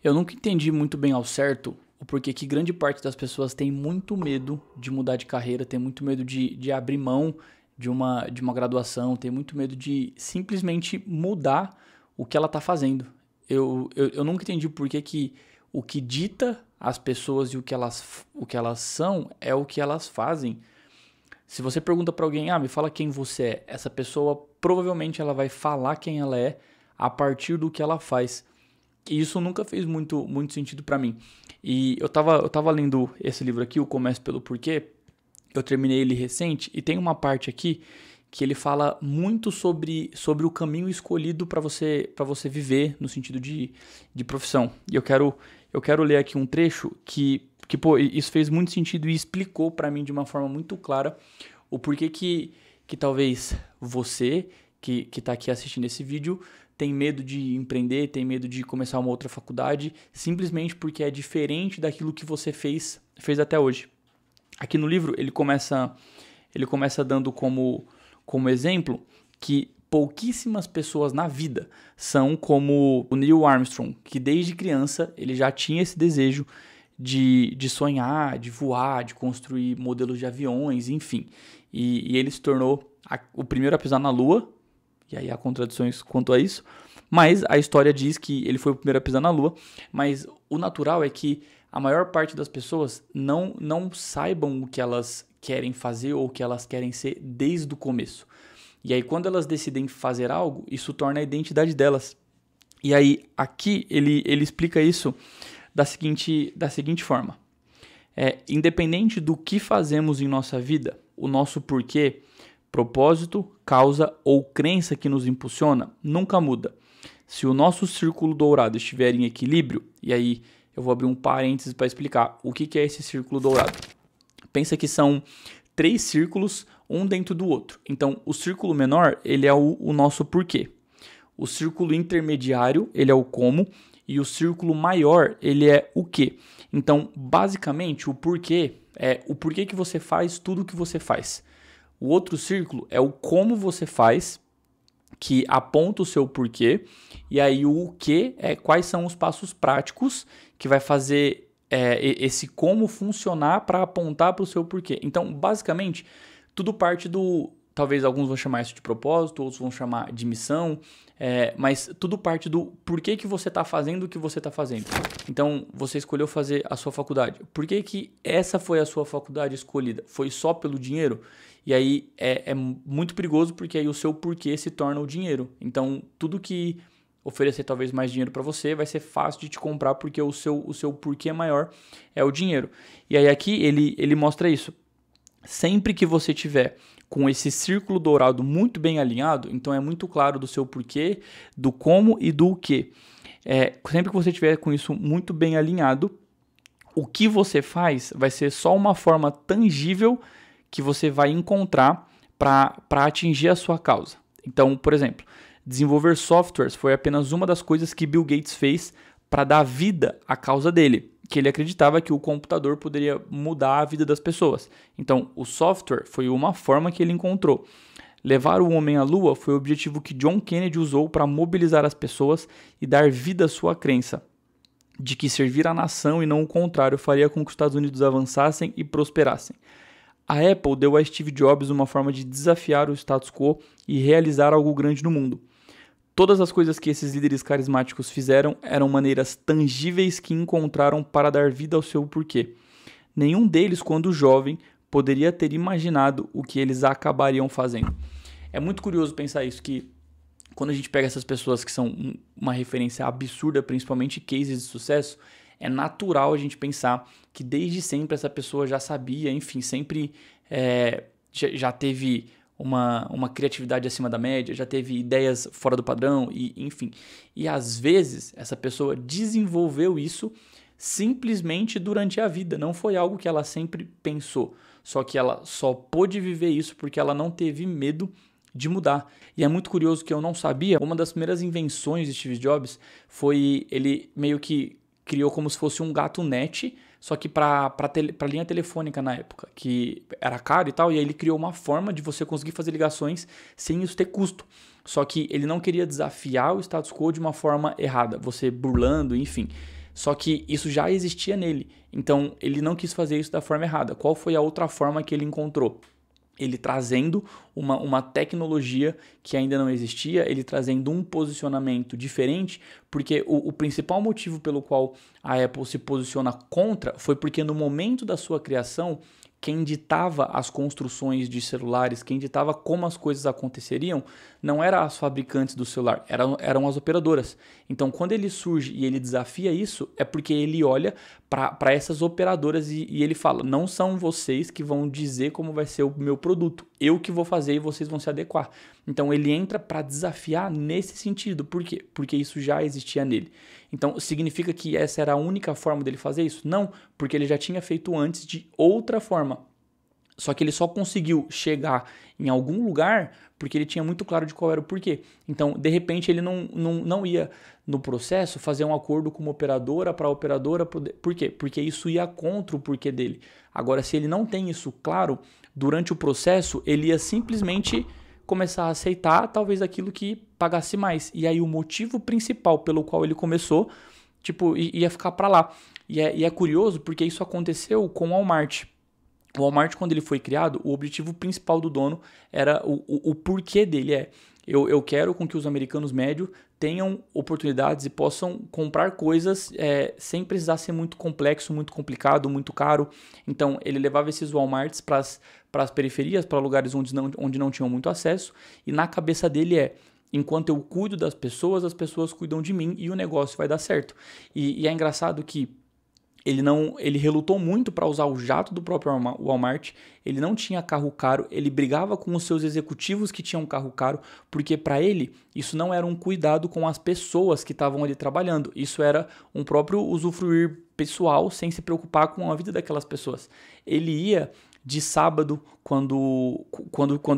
Eu nunca entendi muito bem ao certo o porquê que grande parte das pessoas tem muito medo de mudar de carreira, tem muito medo de abrir mão de uma graduação, tem muito medo de simplesmente mudar o que ela está fazendo. Eu nunca entendi o porquê que o que dita as pessoas e o que elas são é o que elas fazem. Se você pergunta para alguém, me fala quem você é, essa pessoa provavelmente ela vai falar quem ela é a partir do que ela faz. E isso nunca fez muito sentido pra mim. E eu tava lendo esse livro aqui, O Comece pelo Porquê. Eu terminei ele recente e tem uma parte aqui que ele fala muito sobre o caminho escolhido para você viver no sentido de profissão. E eu quero ler aqui um trecho que isso fez muito sentido e explicou para mim de uma forma muito clara o porquê que talvez você que tá aqui assistindo esse vídeo tem medo de empreender, tem medo de começar uma outra faculdade, simplesmente porque é diferente daquilo que você fez até hoje. Aqui no livro ele começa dando como exemplo que pouquíssimas pessoas na vida são como o Neil Armstrong, que desde criança ele já tinha esse desejo de sonhar, de voar, de construir modelos de aviões, enfim. E ele se tornou o primeiro a pisar na Lua, e aí há contradições quanto a isso, mas a história diz que ele foi o primeiro a pisar na Lua, mas o natural é que a maior parte das pessoas não saibam o que elas querem fazer ou o que elas querem ser desde o começo. E aí quando elas decidem fazer algo, isso torna a identidade delas. E aí aqui ele explica isso da seguinte forma. Independente do que fazemos em nossa vida, o nosso porquê, propósito, causa ou crença que nos impulsiona nunca muda. Se o nosso círculo dourado estiver em equilíbrio, e aí eu vou abrir um parênteses para explicar o que é esse círculo dourado. Pensa que são 3 círculos, um dentro do outro. Então, o círculo menor, ele é o nosso porquê. O círculo intermediário, ele é o como, e o círculo maior, ele é o quê. Então, basicamente, o porquê é o porquê que você faz tudo o que você faz. O outro círculo é o como você faz, que aponta o seu porquê, e aí o que é quais são os passos práticos que vai fazer esse como funcionar para apontar para o seu porquê. Então, basicamente, tudo parte do... Talvez alguns vão chamar isso de propósito, outros vão chamar de missão, mas tudo parte do porquê que você está fazendo o que você está fazendo. Então, você escolheu fazer a sua faculdade. Por que essa foi a sua faculdade escolhida? Foi só pelo dinheiro? E aí é muito perigoso porque aí o seu porquê se torna o dinheiro. Então, tudo que oferecer talvez mais dinheiro para você vai ser fácil de te comprar porque o seu porquê maior é o dinheiro. E aí aqui ele mostra isso. Sempre que você tiver com esse círculo dourado muito bem alinhado, então é muito claro do seu porquê, do como e do que. Sempre que você tiver com isso muito bem alinhado, o que você faz vai ser só uma forma tangível que você vai encontrar para atingir a sua causa. Então, por exemplo, desenvolver softwares foi apenas uma das coisas que Bill Gates fez para dar vida à causa dele, que ele acreditava que o computador poderia mudar a vida das pessoas. Então, o software foi uma forma que ele encontrou. Levar o homem à lua foi o objetivo que John Kennedy usou para mobilizar as pessoas e dar vida à sua crença de que servir a nação e não o contrário faria com que os Estados Unidos avançassem e prosperassem. A Apple deu a Steve Jobs uma forma de desafiar o status quo e realizar algo grande no mundo. Todas as coisas que esses líderes carismáticos fizeram eram maneiras tangíveis que encontraram para dar vida ao seu porquê. Nenhum deles, quando jovem, poderia ter imaginado o que eles acabariam fazendo. É muito curioso pensar isso, que quando a gente pega essas pessoas que são uma referência absurda, principalmente cases de sucesso, é natural a gente pensar que desde sempre essa pessoa já sabia, enfim, sempre já teve uma criatividade acima da média, já teve ideias fora do padrão, e enfim. E às vezes essa pessoa desenvolveu isso simplesmente durante a vida, não foi algo que ela sempre pensou, só que ela só pôde viver isso porque ela não teve medo de mudar. E é muito curioso que eu não sabia, uma das primeiras invenções de Steve Jobs foi ele meio que criou como se fosse um gato net, só que para linha telefônica na época, que era caro e tal, e aí ele criou uma forma de você conseguir fazer ligações sem isso ter custo. Só que ele não queria desafiar o status quo de uma forma errada, você burlando, enfim. Só que isso já existia nele. Então, ele não quis fazer isso da forma errada. Qual foi a outra forma que ele encontrou? Ele trazendo uma tecnologia que ainda não existia, ele trazendo um posicionamento diferente, porque o principal motivo pelo qual a Apple se posiciona contra foi porque no momento da sua criação, quem ditava as construções de celulares, quem ditava como as coisas aconteceriam, não eram as fabricantes do celular, eram as operadoras. Então, quando ele surge e ele desafia isso, é porque ele olha para essas operadoras e ele fala, não são vocês que vão dizer como vai ser o meu produto, eu que vou fazer e vocês vão se adequar. Então, ele entra para desafiar nesse sentido. Por quê? Porque isso já existia nele. Então, significa que essa era a única forma dele fazer isso? Não, porque ele já tinha feito antes de outra forma. Só que ele só conseguiu chegar em algum lugar porque ele tinha muito claro de qual era o porquê. Então, de repente, ele não ia no processo fazer um acordo com uma operadora para a operadora. Por quê? Porque isso ia contra o porquê dele. Agora, se ele não tem isso claro, durante o processo, ele ia simplesmente começar a aceitar talvez aquilo que pagasse mais. E aí o motivo principal pelo qual ele começou, tipo, ia ficar para lá. E é curioso porque isso aconteceu com o Walmart. O Walmart, quando ele foi criado, o objetivo principal do dono era o porquê dele. Eu quero com que os americanos médios tenham oportunidades e possam comprar coisas sem precisar ser muito complexo, muito complicado, muito caro. Então, ele levava esses Walmarts para as periferias, para lugares onde não tinham muito acesso. E na cabeça dele enquanto eu cuido das pessoas, as pessoas cuidam de mim e o negócio vai dar certo. E é engraçado que ele relutou muito para usar o jato do próprio Walmart, ele não tinha carro caro, ele brigava com os seus executivos que tinham carro caro, porque para ele isso não era um cuidado com as pessoas que estavam ali trabalhando, isso era um próprio usufruir pessoal sem se preocupar com a vida daquelas pessoas. Ele ia de sábado, quando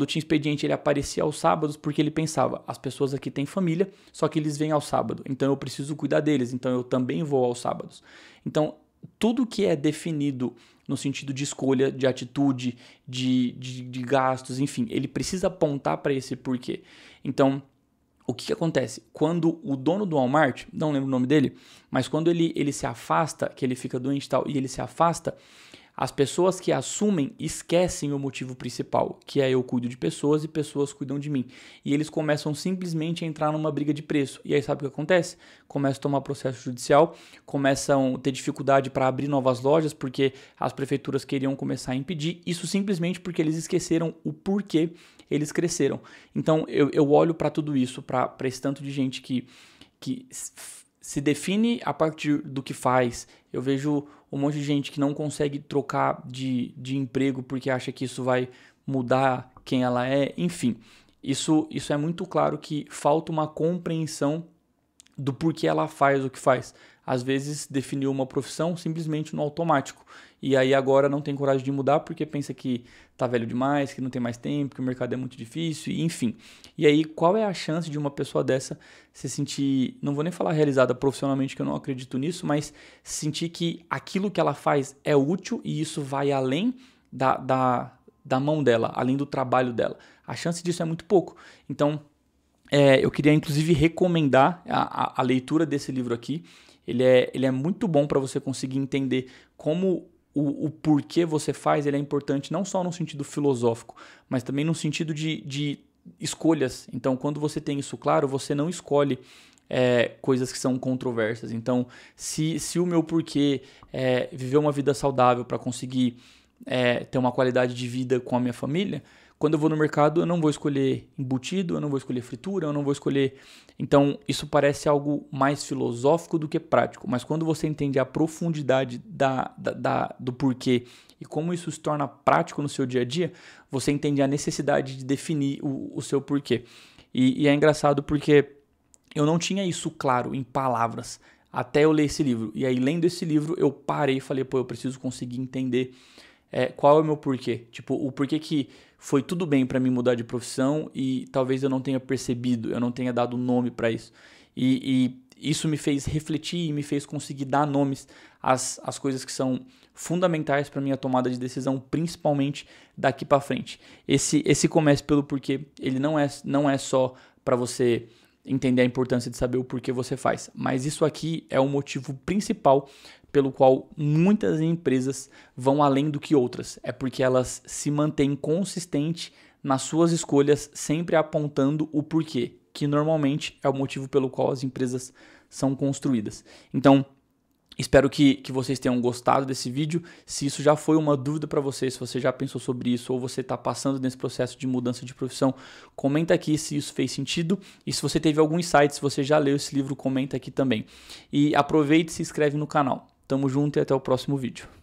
tinha expediente, ele aparecia aos sábados porque ele pensava, as pessoas aqui têm família, só que eles vêm ao sábado, então eu preciso cuidar deles, então eu também vou aos sábados. Então, tudo que é definido no sentido de escolha, de atitude, de gastos, enfim, ele precisa apontar para esse porquê. Então, o que acontece? Quando o dono do Walmart, não lembro o nome dele, mas quando ele se afasta, que ele fica doente e tal, e ele se afasta, as pessoas que assumem esquecem o motivo principal, que é eu cuido de pessoas e pessoas cuidam de mim. E eles começam simplesmente a entrar numa briga de preço. E aí sabe o que acontece? Começam a tomar processo judicial, começam a ter dificuldade para abrir novas lojas porque as prefeituras queriam começar a impedir. Isso simplesmente porque eles esqueceram o porquê eles cresceram. Então eu olho para tudo isso, para esse tanto de gente que se define a partir do que faz. Eu vejo um monte de gente que não consegue trocar de emprego porque acha que isso vai mudar quem ela é. Enfim, isso é muito claro que falta uma compreensão do porquê ela faz o que faz. Às vezes definiu uma profissão simplesmente no automático. E aí agora não tem coragem de mudar porque pensa que tá velho demais, que não tem mais tempo, que o mercado é muito difícil, enfim. E aí qual é a chance de uma pessoa dessa se sentir, não vou nem falar realizada profissionalmente, que eu não acredito nisso, mas sentir que aquilo que ela faz é útil e isso vai além da mão dela, além do trabalho dela. A chance disso é muito pouco. Então, eu queria inclusive recomendar a leitura desse livro aqui. Ele é muito bom para você conseguir entender como o porquê você faz. Ele é importante não só no sentido filosófico, mas também no sentido de escolhas. Então, quando você tem isso claro, você não escolhe coisas que são controversas. Então, se o meu porquê é viver uma vida saudável para conseguir ter uma qualidade de vida com a minha família, quando eu vou no mercado, eu não vou escolher embutido, eu não vou escolher fritura, eu não vou escolher... Então, isso parece algo mais filosófico do que prático. Mas quando você entende a profundidade do porquê e como isso se torna prático no seu dia a dia, você entende a necessidade de definir o seu porquê. E é engraçado porque eu não tinha isso claro em palavras até eu ler esse livro. E aí, lendo esse livro, eu parei e falei, eu preciso conseguir entender qual é o meu porquê. Tipo, o porquê que foi tudo bem para mim mudar de profissão e talvez eu não tenha percebido, eu não tenha dado nome para isso. E isso me fez refletir e me fez conseguir dar nomes às coisas que são fundamentais para minha tomada de decisão, principalmente daqui para frente. Esse comece pelo porquê, ele não é só para você entender a importância de saber o porquê você faz. Mas isso aqui é o motivo principal pelo qual muitas empresas vão além do que outras. É porque elas se mantêm consistentes nas suas escolhas, sempre apontando o porquê, que normalmente é o motivo pelo qual as empresas são construídas. Então, espero que vocês tenham gostado desse vídeo. Se isso já foi uma dúvida para você, se você já pensou sobre isso ou você está passando nesse processo de mudança de profissão, comenta aqui se isso fez sentido. E se você teve algum insight, se você já leu esse livro, comenta aqui também. E aproveite e se inscreve no canal. Tamo junto e até o próximo vídeo.